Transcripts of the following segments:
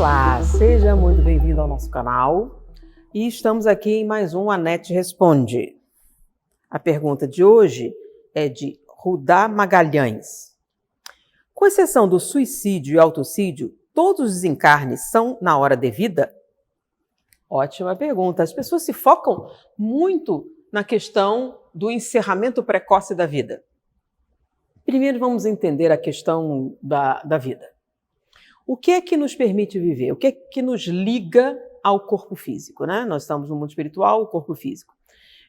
Olá, seja muito bem-vindo ao nosso canal e estamos aqui em mais um Anete Responde. A pergunta de hoje é de Rudá Magalhães. Com exceção do suicídio e autocídio, todos os desencarnes são na hora devida? Ótima pergunta. As pessoas se focam muito na questão do encerramento precoce da vida. Primeiro vamos entender a questão da vida. O que é que nos permite viver? O que é que nos liga ao corpo físico, né? Nós estamos no mundo espiritual, o corpo físico.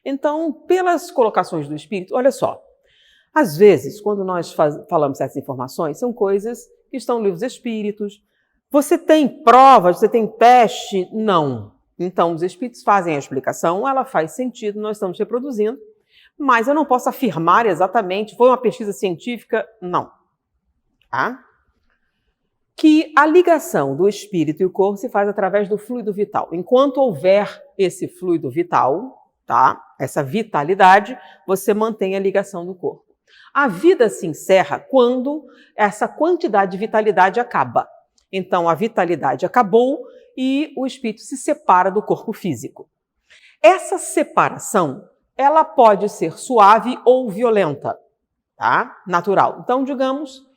Então, pelas colocações do espírito, olha só. Às vezes, quando nós falamos certas informações, são coisas que estão no livro dos espíritos. Você tem provas, você tem teste? Não. Então, os espíritos fazem a explicação, ela faz sentido, nós estamos reproduzindo, mas eu não posso afirmar exatamente, foi uma pesquisa científica? Não. Tá? Que a ligação do espírito e o corpo se faz através do fluido vital. Enquanto houver esse fluido vital, tá? Essa vitalidade, você mantém a ligação do corpo. A vida se encerra quando essa quantidade de vitalidade acaba. Então, a vitalidade acabou e o espírito se separa do corpo físico. Essa separação, ela pode ser suave ou violenta, tá? Natural. Então, digamos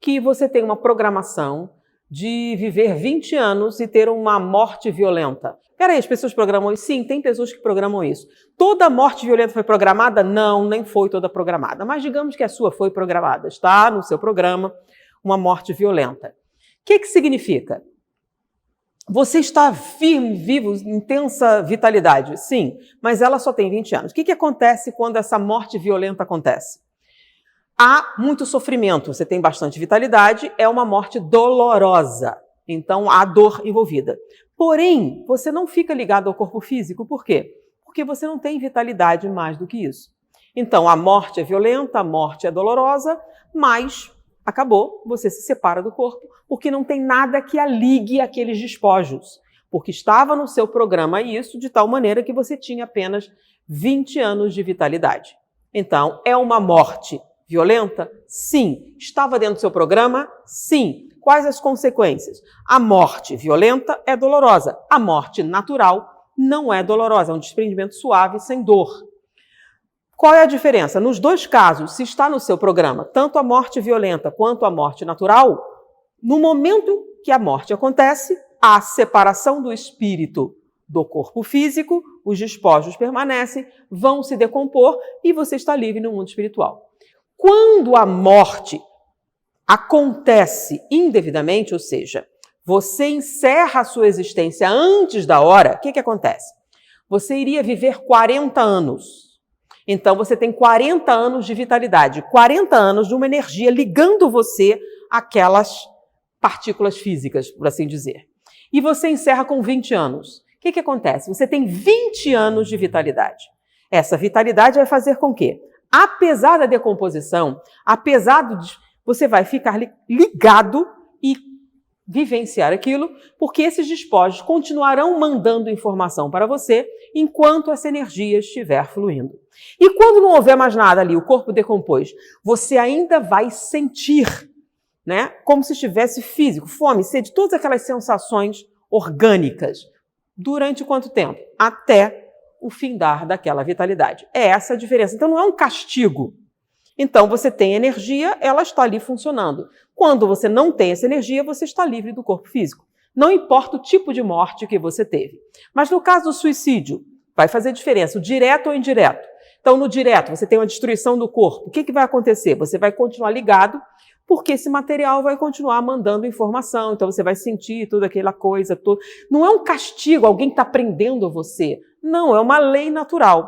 que você tem uma programação de viver 20 anos e ter uma morte violenta. Peraí, as pessoas programam isso? Sim, tem pessoas que programam isso. Toda morte violenta foi programada? Não, nem foi toda programada. Mas digamos que a sua foi programada. Está no seu programa uma morte violenta. O que significa? Você está firme, vivo, intensa vitalidade? Sim, mas ela só tem 20 anos. O que acontece quando essa morte violenta acontece? Há muito sofrimento, você tem bastante vitalidade, é uma morte dolorosa. Então, há dor envolvida. Porém, você não fica ligado ao corpo físico. Por quê? Porque você não tem vitalidade mais do que isso. Então, a morte é violenta, a morte é dolorosa, mas acabou, você se separa do corpo, porque não tem nada que a ligue àqueles despojos. Porque estava no seu programa isso, de tal maneira que você tinha apenas 20 anos de vitalidade. Então, é uma morte violenta? Sim. Estava dentro do seu programa? Sim. Quais as consequências? A morte violenta é dolorosa. A morte natural não é dolorosa. É um desprendimento suave, sem dor. Qual é a diferença? Nos dois casos, se está no seu programa, tanto a morte violenta quanto a morte natural, no momento que a morte acontece, há separação do espírito do corpo físico, os despojos permanecem, vão se decompor e você está livre no mundo espiritual. Quando a morte acontece indevidamente, ou seja, você encerra a sua existência antes da hora, o que acontece? Você iria viver 40 anos. Então, você tem 40 anos de vitalidade, 40 anos de uma energia ligando você àquelas partículas físicas, por assim dizer. E você encerra com 20 anos. O que acontece? Você tem 20 anos de vitalidade. Essa vitalidade vai fazer com que, apesar da decomposição, você vai ficar ligado e vivenciar aquilo, porque esses despojos continuarão mandando informação para você enquanto essa energia estiver fluindo. E quando não houver mais nada ali, o corpo decompôs, você ainda vai sentir, né, como se estivesse físico, fome, sede, todas aquelas sensações orgânicas. Durante quanto tempo? Até o findar daquela vitalidade. É essa a diferença. Então, não é um castigo. Então, você tem energia, ela está ali funcionando. Quando você não tem essa energia, você está livre do corpo físico. Não importa o tipo de morte que você teve. Mas no caso do suicídio, vai fazer diferença, o direto ou indireto. Então, no direto, você tem uma destruição do corpo. O que vai acontecer? Você vai continuar ligado, porque esse material vai continuar mandando informação. Então, você vai sentir toda aquela coisa. Não é um castigo, alguém está prendendo você. Não, é uma lei natural.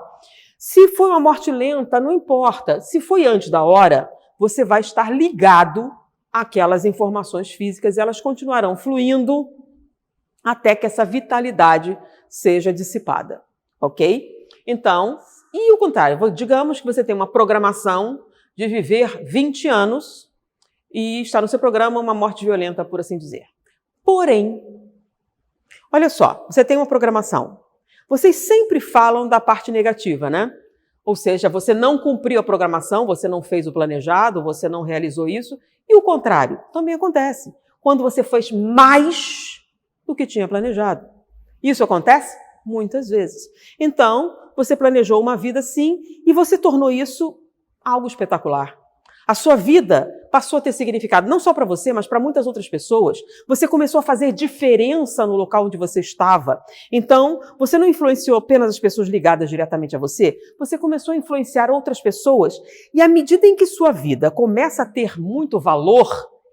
Se foi uma morte lenta, não importa. Se foi antes da hora, você vai estar ligado àquelas informações físicas e elas continuarão fluindo até que essa vitalidade seja dissipada, ok? Então, e o contrário, digamos que você tem uma programação de viver 20 anos e está no seu programa uma morte violenta, por assim dizer. Porém, olha só, você tem uma programação. Vocês sempre falam da parte negativa, né? Ou seja, você não cumpriu a programação, você não fez o planejado, você não realizou isso. E o contrário também acontece. Quando você fez mais do que tinha planejado. Isso acontece muitas vezes. Então, você planejou uma vida sim e você tornou isso algo espetacular. A sua vida passou a ter significado não só para você, mas para muitas outras pessoas. Você começou a fazer diferença no local onde você estava. Então, você não influenciou apenas as pessoas ligadas diretamente a você, você começou a influenciar outras pessoas. E à medida em que sua vida começa a ter muito valor,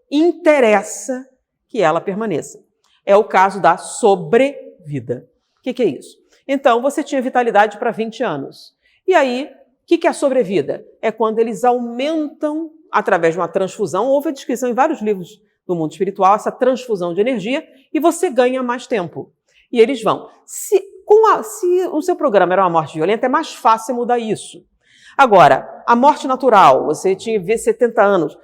interessa que ela permaneça. É o caso da sobrevida. O que é isso? Então, você tinha vitalidade para 20 anos. E aí, o que é a sobrevida? É quando eles aumentam, através de uma transfusão, houve a descrição em vários livros do mundo espiritual, essa transfusão de energia, e você ganha mais tempo. E eles vão. Se o seu programa era uma morte violenta, é mais fácil mudar isso. Agora, a morte natural, você tinha 70 anos,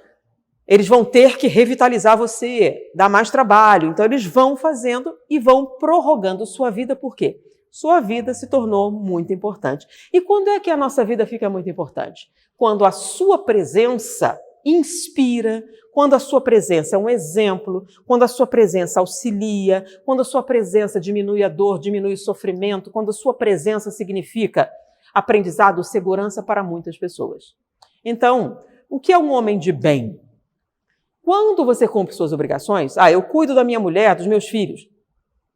eles vão ter que revitalizar você, dar mais trabalho. Então, eles vão fazendo e vão prorrogando sua vida. Por quê? Sua vida se tornou muito importante. E quando é que a nossa vida fica muito importante? Quando a sua presença inspira, quando a sua presença é um exemplo, quando a sua presença auxilia, quando a sua presença diminui a dor, diminui o sofrimento, quando a sua presença significa aprendizado, segurança para muitas pessoas. Então, o que é um homem de bem? Quando você cumpre suas obrigações, eu cuido da minha mulher, dos meus filhos.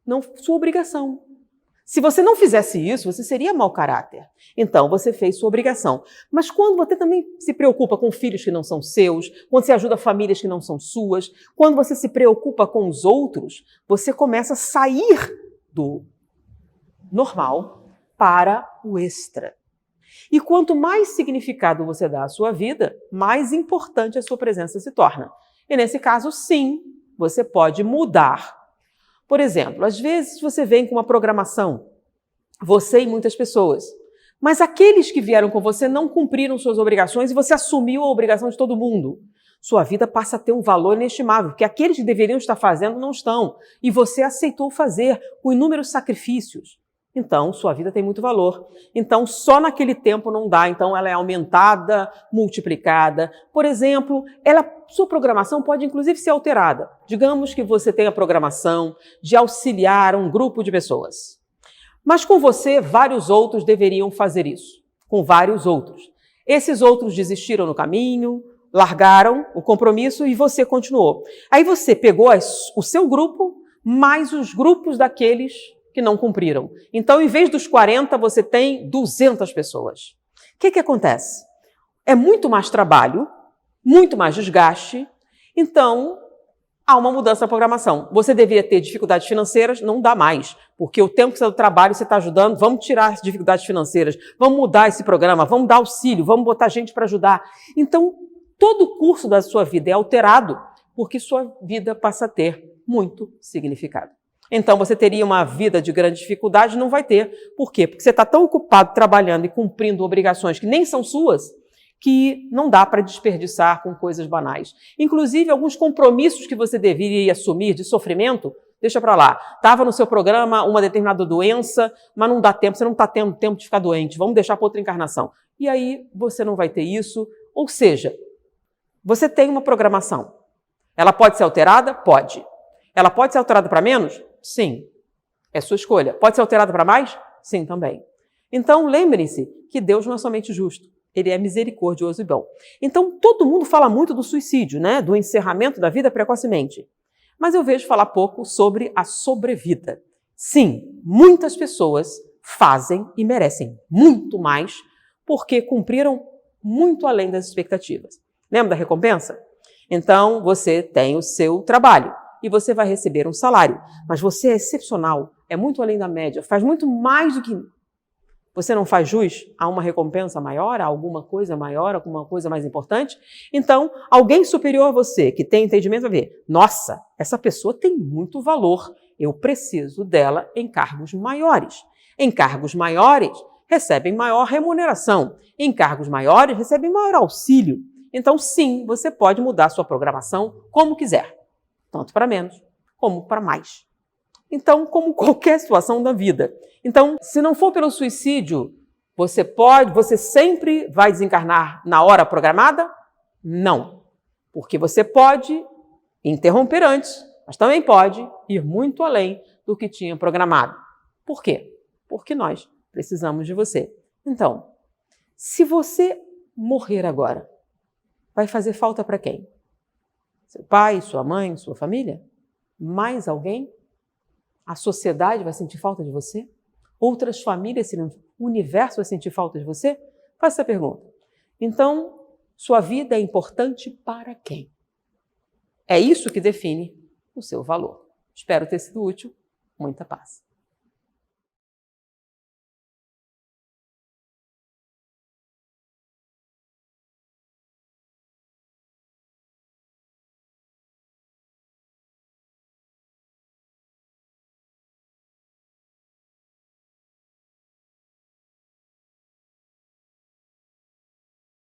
Não, sua obrigação. Se você não fizesse isso, você seria mau caráter. Então, você fez sua obrigação. Mas quando você também se preocupa com filhos que não são seus, quando você ajuda famílias que não são suas, quando você se preocupa com os outros, você começa a sair do normal para o extra. E quanto mais significado você dá à sua vida, mais importante a sua presença se torna. E nesse caso, sim, você pode mudar. Por exemplo, às vezes você vem com uma programação, você e muitas pessoas, mas aqueles que vieram com você não cumpriram suas obrigações e você assumiu a obrigação de todo mundo. Sua vida passa a ter um valor inestimável, porque aqueles que deveriam estar fazendo não estão, e você aceitou fazer com inúmeros sacrifícios. Então, sua vida tem muito valor. Então, só naquele tempo não dá. Então, ela é aumentada, multiplicada. Por exemplo, sua programação pode, inclusive, ser alterada. Digamos que você tem a programação de auxiliar um grupo de pessoas. Mas com você, vários outros deveriam fazer isso. Com vários outros. Esses outros desistiram no caminho, largaram o compromisso e você continuou. Aí você pegou o seu grupo, mais os grupos daqueles que não cumpriram. Então, em vez dos 40, você tem 200 pessoas. O que acontece? É muito mais trabalho, muito mais desgaste, então há uma mudança na programação. Você deveria ter dificuldades financeiras, não dá mais, porque o tempo que você está do trabalho, você está ajudando, vamos tirar as dificuldades financeiras, vamos mudar esse programa, vamos dar auxílio, vamos botar gente para ajudar. Então, todo o curso da sua vida é alterado, porque sua vida passa a ter muito significado. Então, você teria uma vida de grande dificuldade? Não vai ter. Por quê? Porque você está tão ocupado trabalhando e cumprindo obrigações que nem são suas, que não dá para desperdiçar com coisas banais. Inclusive, alguns compromissos que você deveria assumir de sofrimento, deixa para lá. Estava no seu programa uma determinada doença, mas não dá tempo, você não está tendo tempo de ficar doente, vamos deixar para outra encarnação. E aí, você não vai ter isso. Ou seja, você tem uma programação. Ela pode ser alterada? Pode. Ela pode ser alterada para menos? Sim. É sua escolha. Pode ser alterada para mais? Sim, também. Então, lembrem-se que Deus não é somente justo. Ele é misericordioso e bom. Então, todo mundo fala muito do suicídio, né? Do encerramento da vida precocemente. Mas eu vejo falar pouco sobre a sobrevida. Sim, muitas pessoas fazem e merecem muito mais porque cumpriram muito além das expectativas. Lembra da recompensa? Então, você tem o seu trabalho e você vai receber um salário. Mas você é excepcional, é muito além da média, faz muito mais do que... Você não faz jus a uma recompensa maior, a alguma coisa maior, alguma coisa mais importante? Então, alguém superior a você, que tem entendimento, vai ver, nossa, essa pessoa tem muito valor, eu preciso dela em cargos maiores. Em cargos maiores, recebem maior remuneração. Em cargos maiores, recebem maior auxílio. Então, sim, você pode mudar sua programação como quiser. Tanto para menos, como para mais. Então, como qualquer situação da vida. Então, se não for pelo suicídio, você sempre vai desencarnar na hora programada? Não. Porque você pode interromper antes mas também pode ir muito além do que tinha programado. Por quê? Porque nós precisamos de você. Então, se você morrer agora, vai fazer falta para quem? Seu pai, sua mãe, sua família? Mais alguém? A sociedade vai sentir falta de você? Outras famílias, o universo vai sentir falta de você? Faça essa pergunta. Então, sua vida é importante para quem? É isso que define o seu valor. Espero ter sido útil. Muita paz.